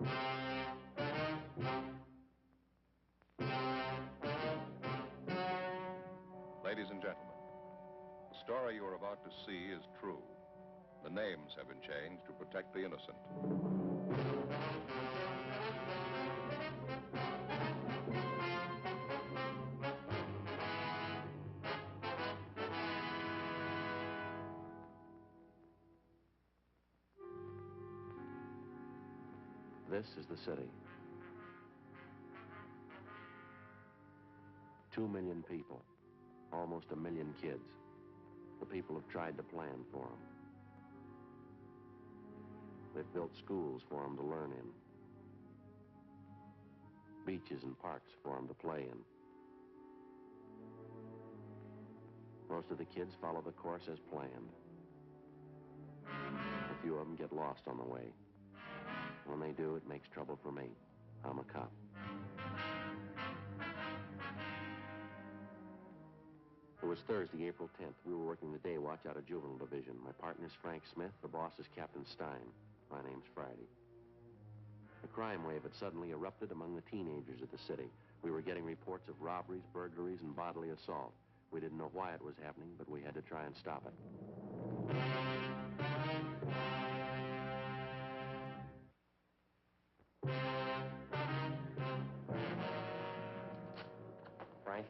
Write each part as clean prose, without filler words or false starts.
Ladies and gentlemen, the story you are about to see is true. The names have been changed to protect the innocent. This is the city. 2 million people, almost 1 million kids. The people have tried to plan for them. They've built schools for them to learn in, beaches and parks for them to play in. Most of the kids follow the course as planned. A few of them get lost on the way. When they do, it makes trouble for me. I'm a cop. It was Thursday, April 10th. We were working the day watch out of Juvenile Division. My partner's Frank Smith. The boss is Captain Stein. My name's Friday. A crime wave had suddenly erupted among the teenagers of the city. We were getting reports of robberies, burglaries, and bodily assault. We didn't know why it was happening, but we had to try and stop it. Frank?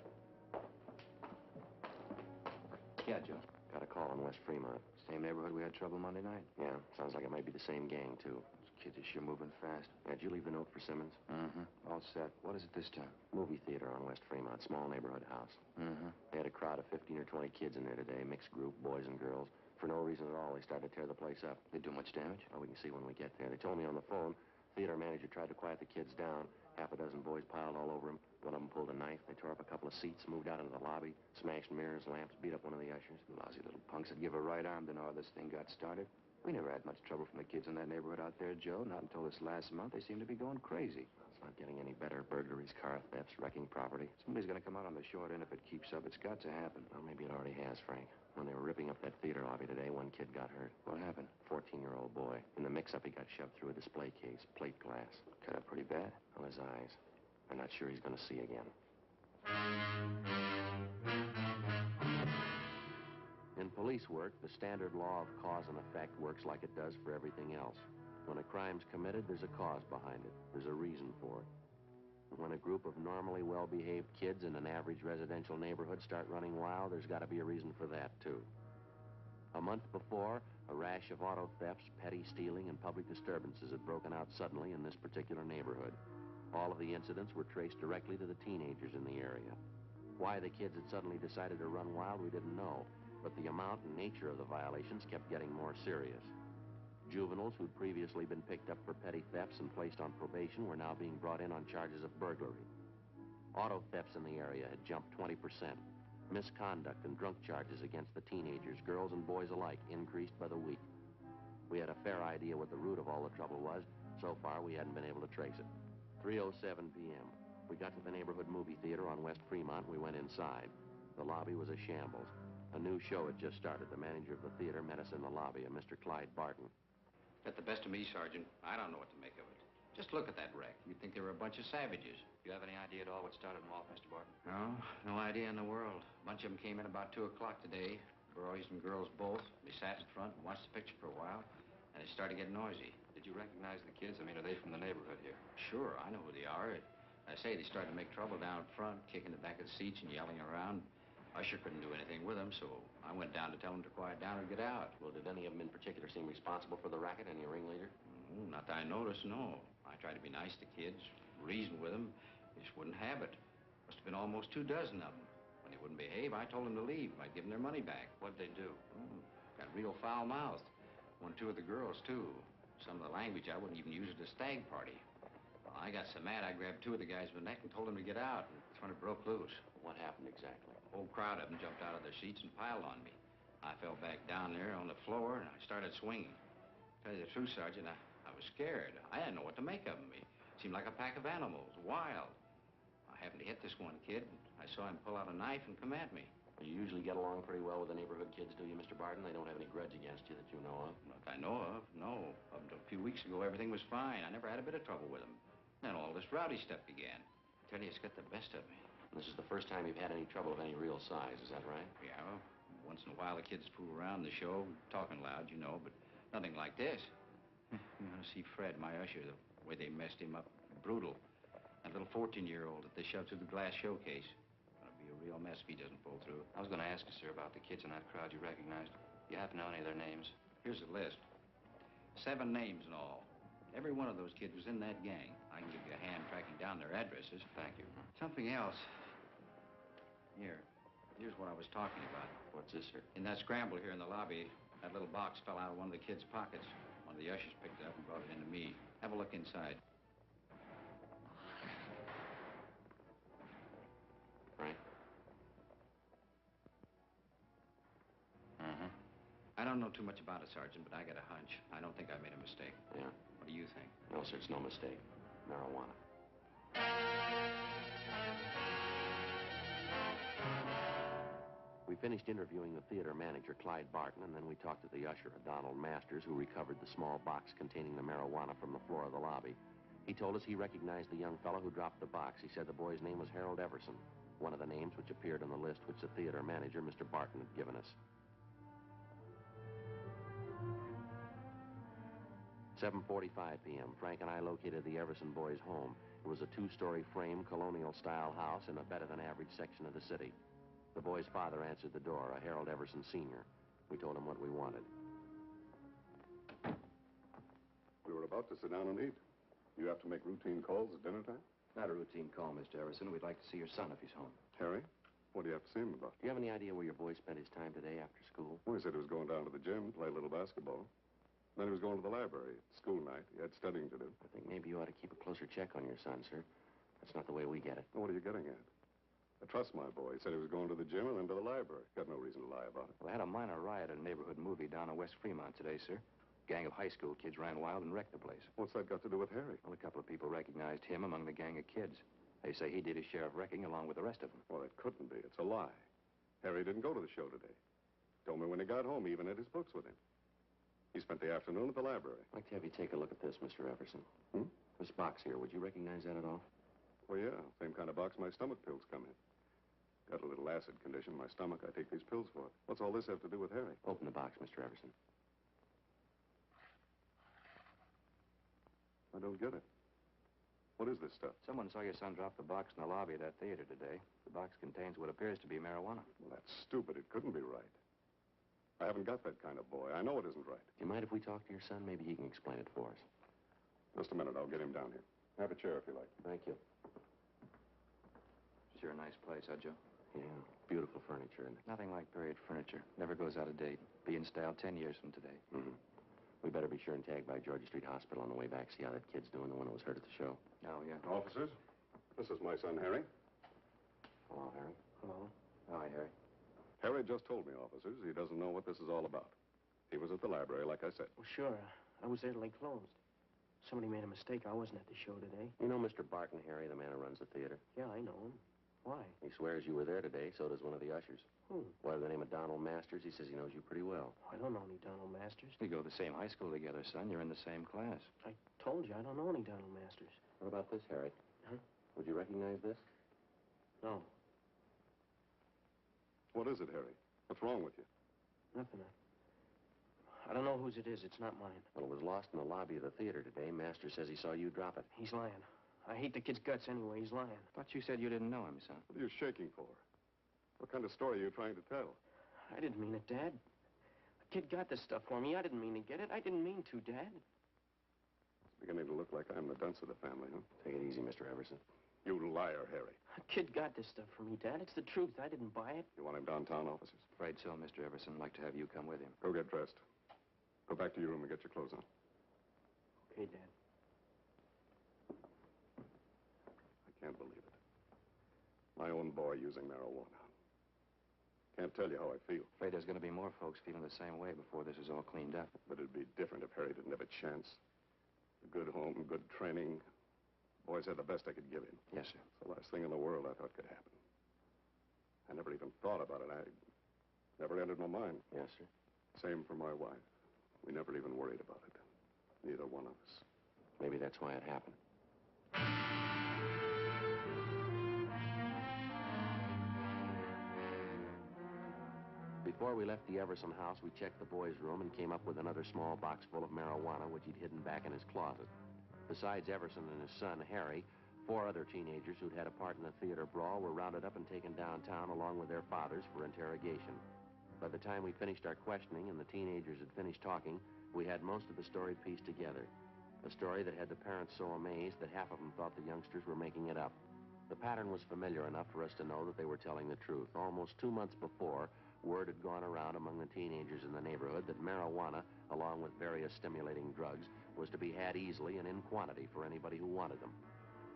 Yeah, Joe. Got a call in West Fremont. Same neighborhood we had trouble Monday night? Yeah, sounds like it might be the same gang, too. Those kids are sure moving fast. Yeah, did you leave the note for Simmons? Mm-hmm. All set. What is it this time? Movie theater on West Fremont, small neighborhood house. Mm-hmm. They had a crowd of 15 or 20 kids in there today, mixed group, boys and girls. For no reason at all, they started to tear the place up. They do much damage? Well, we can see when we get there. They told me on the phone, theater manager tried to quiet the kids down. Half a dozen boys piled all over him. One of them pulled a knife. They tore up a couple of seats, moved out into the lobby, smashed mirrors, lamps, beat up one of the ushers. Lousy little punks that give a right arm to know how this thing got started. We never had much trouble from the kids in that neighborhood out there, Joe. Not until this last month. They seem to be going crazy. It's not getting any better. Burglaries, car thefts, wrecking property. Somebody's going to come out on the short end if it keeps up. It's got to happen. Well, maybe it already has, Frank. When they were ripping up that theater lobby today, one kid got hurt. What happened? 14-year-old boy. In the mix-up, he got shoved through a display case, plate glass. Cut up pretty bad. On his eyes. I'm not sure he's going to see again. In police work, the standard law of cause and effect works like it does for everything else. When a crime's committed, there's a cause behind it. There's a reason for it. And when a group of normally well-behaved kids in an average residential neighborhood start running wild, there's got to be a reason for that, too. A month before, a rash of auto thefts, petty stealing, and public disturbances had broken out suddenly in this particular neighborhood. All of the incidents were traced directly to the teenagers in the area. Why the kids had suddenly decided to run wild, we didn't know, but the amount and nature of the violations kept getting more serious. Juveniles who'd previously been picked up for petty thefts and placed on probation were now being brought in on charges of burglary. Auto thefts in the area had jumped 20%. Misconduct and drunk charges against the teenagers, girls and boys alike, increased by the week. We had a fair idea what the root of all the trouble was. So far, we hadn't been able to trace it. 3:07 p.m. We got to the neighborhood movie theater on West Fremont and we went inside. The lobby was a shambles. A new show had just started. The manager of the theater met us in the lobby, a Mr. Clyde Barton. Got the best of me, Sergeant. I don't know what to make of it. Just look at that wreck. You'd think they were a bunch of savages. Do you have any idea at all what started them off, Mr. Barton? No idea in the world. A bunch of them came in about 2 o'clock today. Boys and girls both. They sat in front and watched the picture for a while, and they started getting noisy. Did you recognize the kids? I mean, are they from the neighborhood here? Sure, I know who they are. I say they started to make trouble down front, kicking the back of the seats and yelling around. Usher couldn't do anything with them, so I went down to tell them to quiet down and get out. Well, did any of them in particular seem responsible for the racket? Any ringleader? Not that I noticed, no. I tried to be nice to kids, reason with them. They just wouldn't have it. Must have been almost 24 of them. When they wouldn't behave, I told them to leave. I'd give them their money back. What'd they do? Got real foul-mouthed. 1 or 2 of the girls, too. Some of the language I wouldn't even use at a stag party. Well, I got so mad, I grabbed 2 of the guys by the neck and told them to get out. And that's when it broke loose. What happened exactly? A whole crowd of them jumped out of their seats and piled on me. I fell back down there on the floor, and I started swinging. To tell you the truth, Sergeant, I was scared. I didn't know what to make of them. It seemed like a pack of animals, wild. I happened to hit this one kid, and I saw him pull out a knife and come at me. You usually get along pretty well with the neighborhood kids, do you, Mr. Barton? They don't have any grudge against you that you know of? Not that I know of, no. Up until a few weeks ago, everything was fine. I never had a bit of trouble with them. Then all this rowdy stuff began. I tell you, it's got the best of me. This is the first time you've had any trouble of any real size, is that right? Yeah, well, once in a while the kids fool around the show, talking loud, you know, but nothing like this. You want to see Fred, my usher, the way they messed him up. Brutal. That little 14-year-old that they shoved through the glass showcase. Gonna be a real mess if he doesn't pull through. I was going to ask you, sir, about the kids in that crowd you recognized. You happen to know any of their names? Here's the list. 7 names in all. Every one of those kids was in that gang. I can give you a hand tracking down their addresses. Thank you. Something else. Here's what I was talking about. What's this, sir? In that scramble here in the lobby, that little box fell out of one of the kids' pockets. One of the ushers picked it up and brought it into me. Have a look inside. Frank? Mm-hmm. I don't know too much about it, Sergeant, but I got a hunch. I don't think I made a mistake. Yeah. What do you think? No, sir, it's no mistake. Marijuana. We finished interviewing the theater manager, Clyde Barton, and then we talked to the usher, Donald Masters, who recovered the small box containing the marijuana from the floor of the lobby. He told us he recognized the young fellow who dropped the box. He said the boy's name was Harold Everson, one of the names which appeared on the list which the theater manager, Mr. Barton, had given us. 7:45 p.m. Frank and I located the Everson boys' home. It was a 2-story frame, colonial-style house in a better-than-average section of the city. The boy's father answered the door, a Harold Everson Sr. We told him what we wanted. We were about to sit down and eat. You have to make routine calls at dinner time? Not a routine call, Mr. Everson. We'd like to see your son if he's home. Harry, what do you have to see him about? Do you have any idea where your boy spent his time today after school? Well, he said he was going down to the gym, play a little basketball. Then he was going to the library. It's school night. He had studying to do. I think maybe you ought to keep a closer check on your son, sir. That's not the way we get it. What are you getting at? I trust my boy. He said he was going to the gym and then to the library. Got no reason to lie about it. Well, they had a minor riot at a neighborhood movie down in West Fremont today, sir. A gang of high school kids ran wild and wrecked the place. What's that got to do with Harry? Well, a couple of people recognized him among the gang of kids. They say he did his share of wrecking along with the rest of them. Well, it couldn't be. It's a lie. Harry didn't go to the show today. Told me when he got home, he even had his books with him. He spent the afternoon at the library. I'd like to have you take a look at this, Mr. Everson. This box here, would you recognize that at all? Well, yeah. Same kind of box my stomach pills come in. Got a little acid condition in my stomach. I take these pills for it. What's all this have to do with Harry? Open the box, Mr. Everson. I don't get it. What is this stuff? Someone saw your son drop the box in the lobby of that theater today. The box contains what appears to be marijuana. Well, that's stupid. It couldn't be right. I haven't got that kind of boy. I know it isn't right. Do you mind if we talk to your son? Maybe he can explain it for us. Just a minute. I'll get him down here. Have a chair if you like. Thank you. Sure a nice place, huh, Joe? Yeah, beautiful furniture, isn't it? Nothing like period furniture. Never goes out of date. Be in style 10 years from today. Mm-hmm. We better be sure and tag by Georgia Street Hospital on the way back, see how that kid's doing, the one who was hurt at the show. Oh, yeah. Officers, this is my son, Harry. Hello, Harry. Hello. Hi, Harry. Harry just told me, officers, he doesn't know what this is all about. He was at the library, like I said. Well, sure. I was there till they closed. Somebody made a mistake. I wasn't at the show today. You know Mr. Barton, Harry, the man who runs the theater? Yeah, I know him. Why? He swears you were there today, so does one of the ushers. Who? By the name of Donald Masters. He says he knows you pretty well. I don't know any Donald Masters. We go to the same high school together, son. You're in the same class. I told you I don't know any Donald Masters. What about this, Harry? Huh? Would you recognize this? No. What is it, Harry? What's wrong with you? Nothing. I don't know whose it is. It's not mine. Well, it was lost in the lobby of the theater today. Masters says he saw you drop it. He's lying. I hate the kid's guts anyway. He's lying. Thought you said you didn't know him, son. What are you shaking for? What kind of story are you trying to tell? I didn't mean it, Dad. The kid got this stuff for me. I didn't mean to get it. I didn't mean to, Dad. It's beginning to look like I'm the dunce of the family, huh? Take it easy, Mr. Everson. You liar, Harry. The kid got this stuff for me, Dad. It's the truth. I didn't buy it. You want him downtown, officers? Afraid so, Mr. Everson. I'd like to have you come with him. Go get dressed. Go back to your room and get your clothes on. Okay, Dad. I can't believe it. My own boy using marijuana. Can't tell you how I feel. Afraid there's going to be more folks feeling the same way before this is all cleaned up. But it'd be different if Harry didn't have a chance. A good home, good training. Boys had the best I could give him. Yes, sir. It's the last thing in the world I thought could happen. I never even thought about it. I never entered my mind. Yes, sir. Same for my wife. We never even worried about it. Neither one of us. Maybe that's why it happened. Before we left the Everson house, we checked the boy's room and came up with another small box full of marijuana, which he'd hidden back in his closet. Besides Everson and his son, Harry, 4 other teenagers who'd had a part in the theater brawl were rounded up and taken downtown along with their fathers for interrogation. By the time we finished our questioning and the teenagers had finished talking, we had most of the story pieced together. A story that had the parents so amazed that half of them thought the youngsters were making it up. The pattern was familiar enough for us to know that they were telling the truth. Almost 2 months before, word had gone around among the teenagers in the neighborhood that marijuana, along with various stimulating drugs, was to be had easily and in quantity for anybody who wanted them.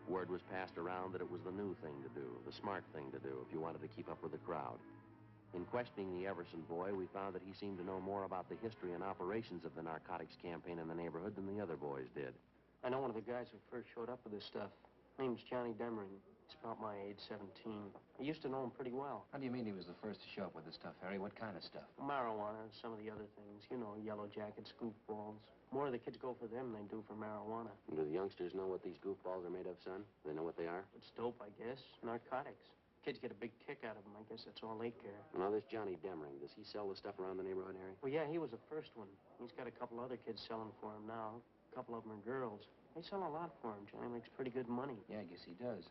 Word was passed around that it was the new thing to do, the smart thing to do, if you wanted to keep up with the crowd. In questioning the Everson boy, we found that he seemed to know more about the history and operations of the narcotics campaign in the neighborhood than the other boys did. I know one of the guys who first showed up with this stuff. Name's Johnny Demering. He's about my age, 17. I used to know him pretty well. How do you mean he was the first to show up with the stuff, Harry? What kind of stuff? Marijuana and some of the other things. You know, yellow jackets, goofballs. More of the kids go for them than they do for marijuana. And do the youngsters know what these goofballs are made of, son? They know what they are? It's dope, I guess. Narcotics. Kids get a big kick out of them. I guess that's all they care. Now, this Johnny Demering, does he sell the stuff around the neighborhood, Harry? Well, yeah, he was the first one. He's got a couple other kids selling for him now. A couple of them are girls. They sell a lot for him. Johnny makes pretty good money. Yeah, I guess he does.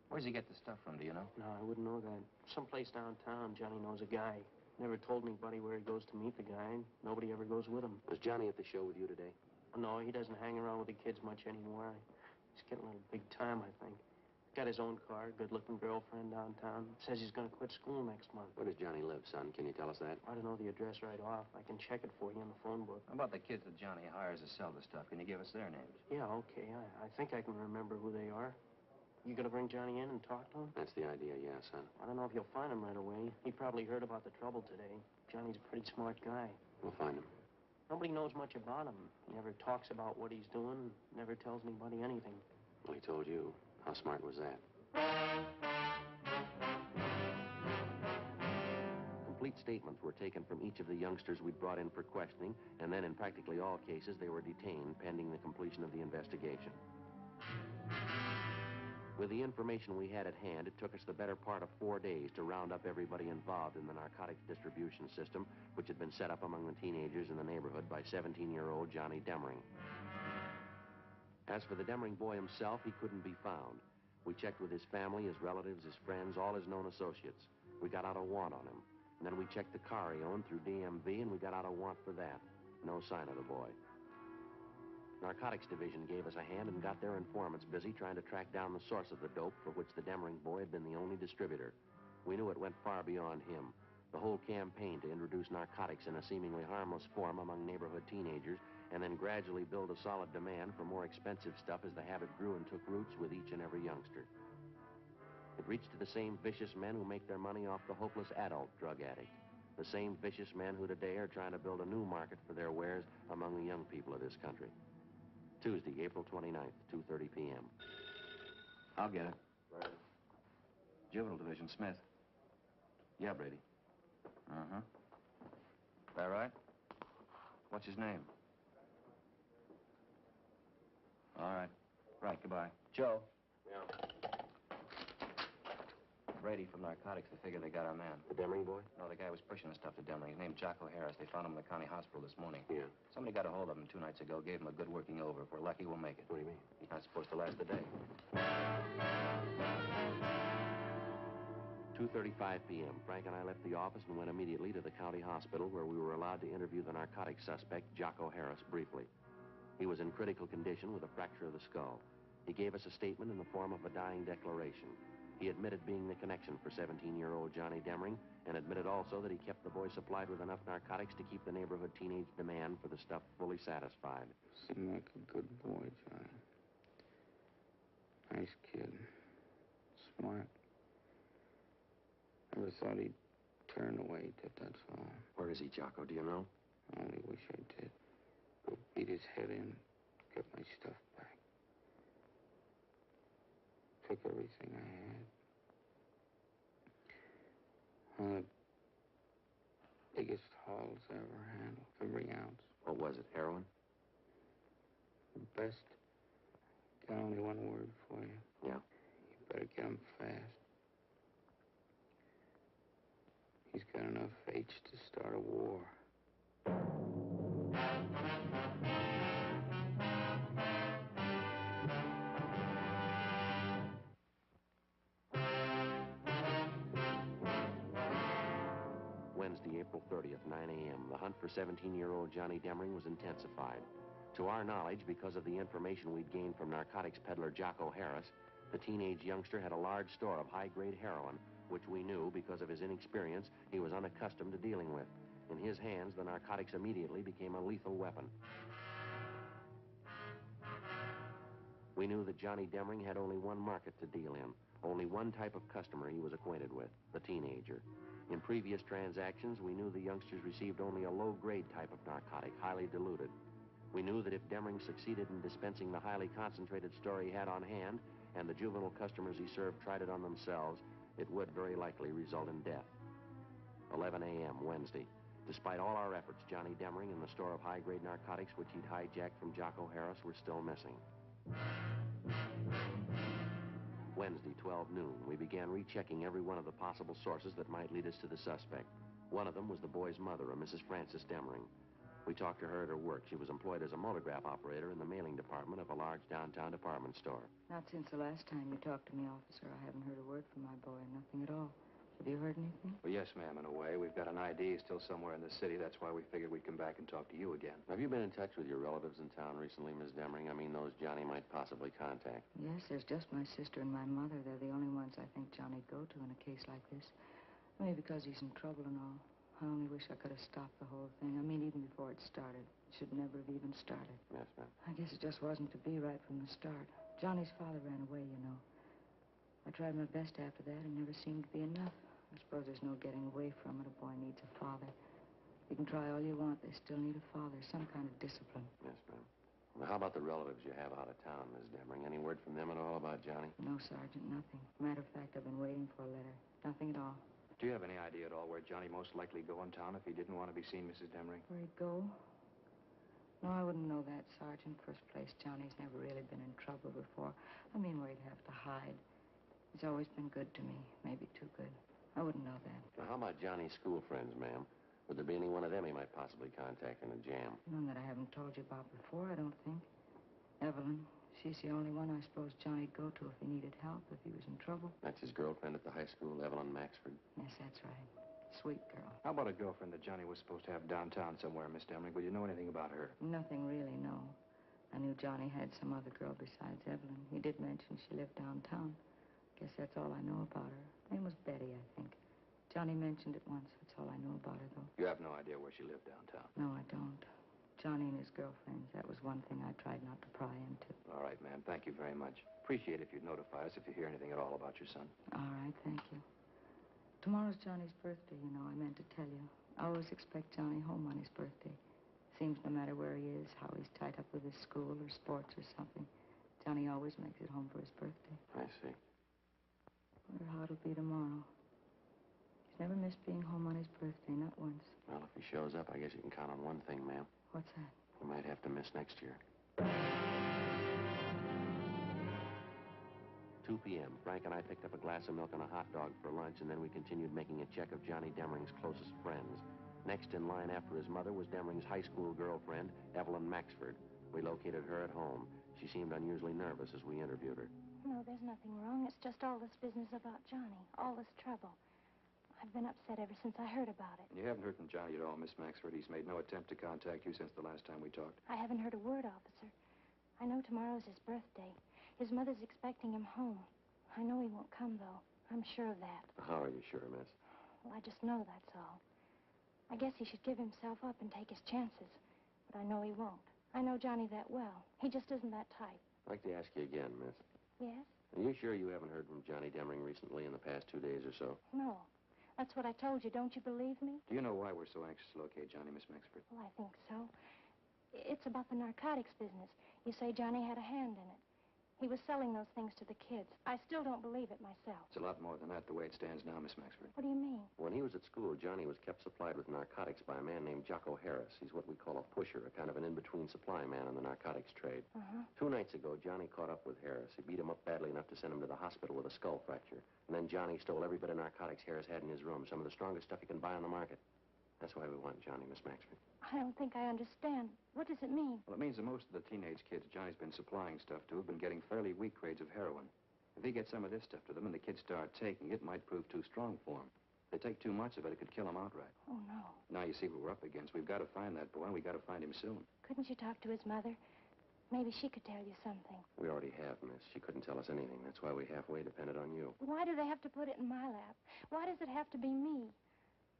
Where does he get the stuff from, do you know? No, I wouldn't know that. Someplace downtown, Johnny knows a guy. Never told anybody where he goes to meet the guy. Nobody ever goes with him. Was Johnny at the show with you today? No, he doesn't hang around with the kids much anymore. He's getting a little big time, I think. Got his own car, good-looking girlfriend downtown. Says he's going to quit school next month. Where does Johnny live, son? Can you tell us that? I don't know the address right off. I can check it for you in the phone book. How about the kids that Johnny hires to sell the stuff? Can you give us their names? Yeah, okay. I think I can remember who they are. You gonna bring Johnny in and talk to him? That's the idea, yeah, son. I don't know if you'll find him right away. He probably heard about the trouble today. Johnny's a pretty smart guy. We'll find him. Nobody knows much about him. He never talks about what he's doing, never tells anybody anything. Well, he told you. How smart was that? Complete statements were taken from each of the youngsters we'd brought in for questioning, and then in practically all cases, they were detained pending the completion of the investigation. With the information we had at hand, it took us the better part of 4 days to round up everybody involved in the narcotics distribution system, which had been set up among the teenagers in the neighborhood by 17-year-old Johnny Demering. As for the Demering boy himself, he couldn't be found. We checked with his family, his relatives, his friends, all his known associates. We got out a warrant on him. And then we checked the car he owned through DMV, and we got out a warrant for that. No sign of the boy. Narcotics Division gave us a hand and got their informants busy trying to track down the source of the dope for which the Demering boy had been the only distributor. We knew it went far beyond him. The whole campaign to introduce narcotics in a seemingly harmless form among neighborhood teenagers and then gradually build a solid demand for more expensive stuff as the habit grew and took roots with each and every youngster. It reached to the same vicious men who make their money off the hopeless adult drug addict. The same vicious men who today are trying to build a new market for their wares among the young people of this country. Tuesday, April 29th, 2:30 p.m. I'll get it. Right. Juvenile Division, Smith. Yeah, Brady. Uh-huh. That right? What's his name? All right. Right, goodbye. Joe. Yeah. Brady from Narcotics, they figure they got our man. The Demering boy? No, the guy was pushing the stuff to Demering. His name's Jocko Harris. They found him in the county hospital this morning. Yeah. Somebody got a hold of him 2 nights ago, gave him a good working over. If we're lucky, we'll make it. What do you mean? He's not supposed to last a day. 2:35 p.m. Frank and I left the office and went immediately to the county hospital where we were allowed to interview the narcotics suspect, Jocko Harris, briefly. He was in critical condition with a fracture of the skull. He gave us a statement in the form of a dying declaration. He admitted being the connection for 17-year-old Johnny Demering and admitted also that he kept the boy supplied with enough narcotics to keep the neighborhood teenage demand for the stuff fully satisfied. Seemed like a good boy, Johnny. Nice kid. Smart. Never thought he'd turn the way he did, that's all. Where is he, Jocko? Do you know? I only wish I did. Go beat his head in, get my stuff back. Took everything I had. One of the biggest hauls I ever handled, every ounce. What was it, heroin? The best. Got only one word for you. Yeah. You better get him fast. He's got enough H to start a war. Wednesday, April 30th, 9 a.m. The hunt for 17-year-old Johnny Demring was intensified. To our knowledge, because of the information we'd gained from narcotics peddler Jocko Harris, the teenage youngster had a large store of high-grade heroin, which we knew, because of his inexperience, he was unaccustomed to dealing with. In his hands, the narcotics immediately became a lethal weapon. We knew that Johnny Demring had only one market to deal in, only one type of customer he was acquainted with, the teenager. In previous transactions, we knew the youngsters received only a low-grade type of narcotic, highly diluted. We knew that if Demring succeeded in dispensing the highly concentrated store he had on hand, and the juvenile customers he served tried it on themselves, it would very likely result in death. 11 a.m. Wednesday. Despite all our efforts, Johnny Demring and the store of high-grade narcotics which he'd hijacked from Jocko Harris were still missing. Wednesday, 12 noon, we began rechecking every one of the possible sources that might lead us to the suspect. One of them was the boy's mother, a Mrs. Frances Demring. We talked to her at her work. She was employed as a multigraph operator in the mailing department of a large downtown department store. Not since the last time you talked to me, officer. I haven't heard a word from my boy, nothing at all. Have you heard anything? Well, yes, ma'am, in a way. We've got an ID still somewhere in the city. That's why we figured we'd come back and talk to you again. Have you been in touch with your relatives in town recently, Miss Demring? I mean, those Johnny might possibly contact. Yes, there's just my sister and my mother. They're the only ones I think Johnny'd go to in a case like this. Maybe because he's in trouble and all. I only wish I could have stopped the whole thing. I mean, even before it started. It should never have even started. Yes, ma'am. I guess it just wasn't to be right from the start. Johnny's father ran away, you know. I tried my best after that, and never seemed to be enough. I suppose there's no getting away from it. A boy needs a father. You can try all you want. They still need a father, some kind of discipline. Yes, ma'am. Well, how about the relatives you have out of town, Miss Demring? Any word from them at all about Johnny? No, Sergeant, nothing. Matter of fact, I've been waiting for a letter. Nothing at all. Do you have any idea at all where Johnny most likely go in town if he didn't want to be seen, Mrs. Demring? Where he'd go? No, I wouldn't know that, Sergeant. First place, Johnny's never really been in trouble before. I mean, where he'd have to hide. He's always been good to me. Maybe too good. I wouldn't know that. Now, how about Johnny's school friends, ma'am? Would there be any one of them he might possibly contact in a jam? None that I haven't told you about before, I don't think. Evelyn. She's the only one I suppose Johnny'd go to if he needed help, if he was in trouble. That's his girlfriend at the high school, Evelyn Maxford. Yes, that's right. Sweet girl. How about a girlfriend that Johnny was supposed to have downtown somewhere, Miss Demring? Would you know anything about her? Nothing really, no. I knew Johnny had some other girl besides Evelyn. He did mention she lived downtown. Guess that's all I know about her. Name was Betty, I think. Johnny mentioned it once. That's all I know about her, though. You have no idea where she lived downtown? No, I don't. Johnny and his girlfriends, that was one thing I tried not to pry into. All right, ma'am. Thank you very much. Appreciate it if you'd notify us if you hear anything at all about your son. All right, thank you. Tomorrow's Johnny's birthday, you know. I meant to tell you. I always expect Johnny home on his birthday. Seems no matter where he is, how he's tied up with his school or sports or something, Johnny always makes it home for his birthday. I see. Wonder how it'll be tomorrow. He's never missed being home on his birthday, not once. Well, if he shows up, I guess you can count on one thing, ma'am. What's that? He might have to miss next year. 2 p.m. Frank and I picked up a glass of milk and a hot dog for lunch, and then we continued making a check of Johnny Demring's closest friends. Next in line after his mother was Demring's high school girlfriend, Evelyn Maxford. We located her at home. She seemed unusually nervous as we interviewed her. No, there's nothing wrong. It's just all this business about Johnny. All this trouble. I've been upset ever since I heard about it. You haven't heard from Johnny at all, Miss Maxford. He's made no attempt to contact you since the last time we talked. I haven't heard a word, officer. I know tomorrow's his birthday. His mother's expecting him home. I know he won't come, though. I'm sure of that. How are you sure, miss? Well, I just know that's all. I guess he should give himself up and take his chances. But I know he won't. I know Johnny that well. He just isn't that type. I'd like to ask you again, miss. Yes? Are you sure you haven't heard from Johnny Demring recently in the past 2 days or so? No. That's what I told you. Don't you believe me? Do you know why we're so anxious to locate Johnny, Miss Maxford? Well, I think so. It's about the narcotics business. You say Johnny had a hand in it. He was selling those things to the kids. I still don't believe it myself. It's a lot more than that the way it stands now, Miss Maxford. What do you mean? When he was at school, Johnny was kept supplied with narcotics by a man named Jocko Harris. He's what we call a pusher, a kind of an in-between supply man in the narcotics trade. 2 nights ago, Johnny caught up with Harris. He beat him up badly enough to send him to the hospital with a skull fracture. And then Johnny stole every bit of narcotics Harris had in his room, some of the strongest stuff you can buy on the market. That's why we want Johnny, Miss Maxford. I don't think I understand. What does it mean? Well, it means that most of the teenage kids Johnny's been supplying stuff to have been getting fairly weak grades of heroin. If he gets some of this stuff to them and the kids start taking it, might prove too strong for them. If they take too much of it, it could kill them outright. Oh, no. Now you see what we're up against. We've got to find that boy, and we've got to find him soon. Couldn't you talk to his mother? Maybe she could tell you something. We already have, miss. She couldn't tell us anything. That's why we halfway depended on you. Why do they have to put it in my lap? Why does it have to be me?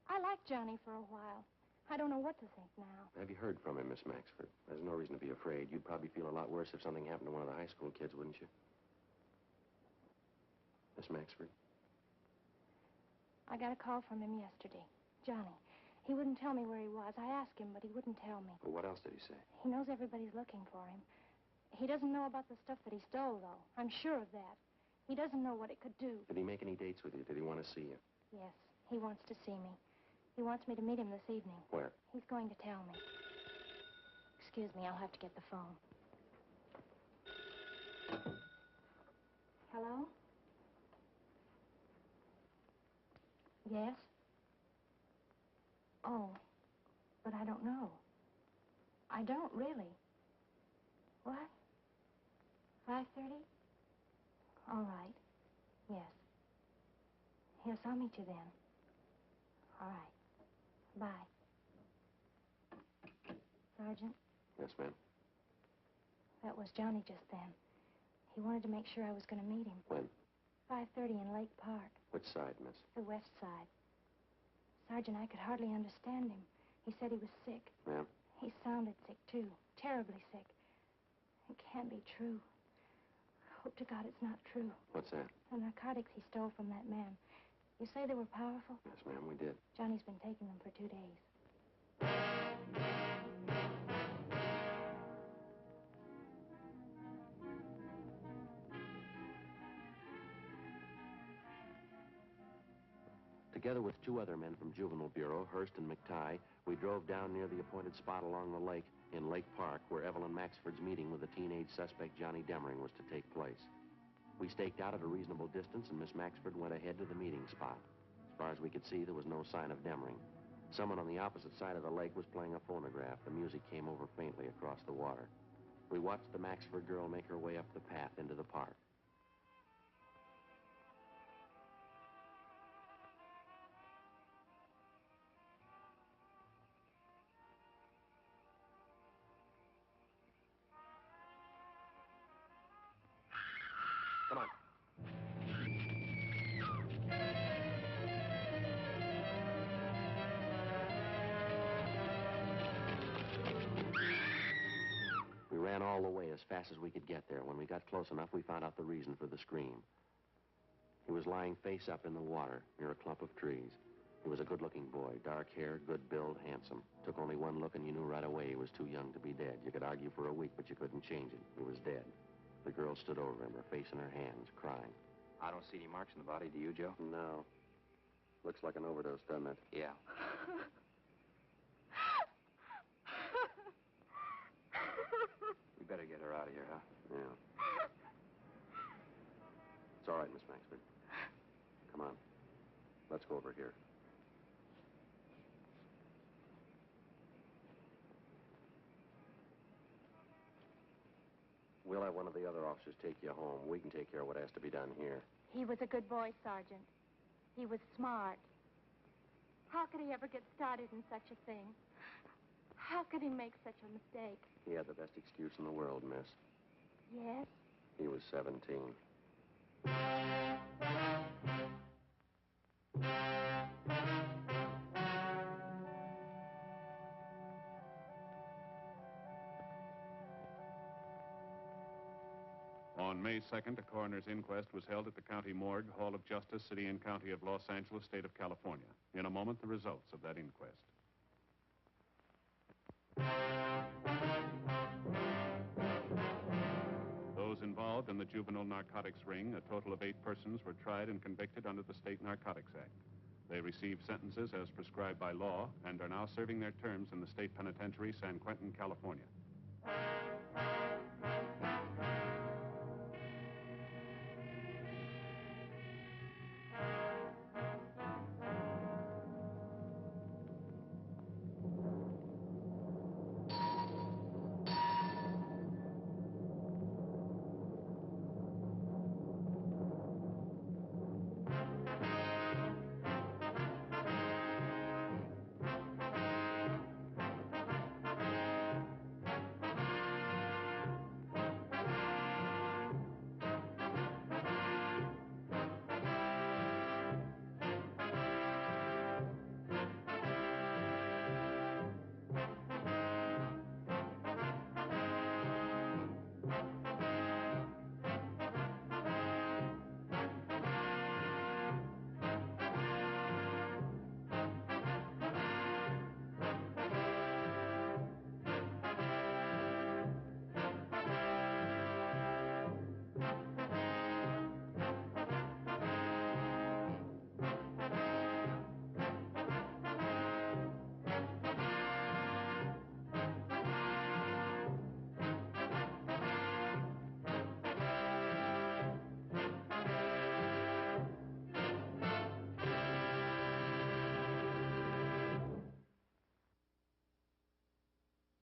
I liked Johnny for a while. I don't know what to think now. Have you heard from him, Miss Maxford? There's no reason to be afraid. You'd probably feel a lot worse if something happened to one of the high school kids, wouldn't you? Miss Maxford? I got a call from him yesterday. Johnny. He wouldn't tell me where he was. I asked him, but he wouldn't tell me. Well, what else did he say? He knows everybody's looking for him. He doesn't know about the stuff that he stole, though. I'm sure of that. He doesn't know what it could do. Did he make any dates with you? Did he want to see you? Yes, he wants to see me. He wants me to meet him this evening. Where? He's going to tell me. Excuse me, I'll have to get the phone. Hello? Yes? Oh, but I don't know. I don't really. What? 5:30? All right. Yes. Yes, I'll meet you then. All right. Bye. Sergeant, Yes, ma'am. that was Johnny just then. He wanted to make sure I was going to meet him. When? 5:30 in Lake Park, Which side, miss? the west side. Sergeant, I could hardly understand him. He said he was sick. Ma'am? He sounded sick, too. Terribly sick. It can't be true. Hope to God it's not true. What's that? The narcotics he stole from that man. You say they were powerful? Yes, ma'am, we did. Johnny's been taking them for 2 days. Together with 2 other men from Juvenile Bureau, Hurst and McTighe, we drove down near the appointed spot along the lake in Lake Park where Evelyn Maxford's meeting with the teenage suspect Johnny Demering was to take place. We staked out at a reasonable distance, and Miss Maxford went ahead to the meeting spot. As far as we could see, there was no sign of Demering. Someone on the opposite side of the lake was playing a phonograph. The music came over faintly across the water. We watched the Maxford girl make her way up the path into the park. Come on. We ran all the way as fast as we could get there. When we got close enough, we found out the reason for the scream. He was lying face up in the water near a clump of trees. He was a good-looking boy, dark hair, good build, handsome. Took only one look and you knew right away he was too young to be dead. You could argue for a week, but you couldn't change it. He was dead. The girl stood over him, her face in her hands, crying. I don't see any marks in the body, do you, Joe? No. Looks like an overdose, doesn't it? Yeah. We better get her out of here, huh? Yeah. It's all right, Miss Maxford. Come on. Let's go over here. We'll have one of the other officers take you home. We can take care of what has to be done here. He was a good boy, Sergeant. He was smart. How could he ever get started in such a thing? How could he make such a mistake? He had the best excuse in the world, miss. Yes? He was 17. On May 2nd, a coroner's inquest was held at the County Morgue, Hall of Justice, City and County of Los Angeles, State of California. In a moment, the results of that inquest. Those involved in the the juvenile narcotics ring, a total of 8 persons were tried and convicted under the State Narcotics Act. They received sentences as prescribed by law and are now serving their terms in the State Penitentiary, San Quentin, California.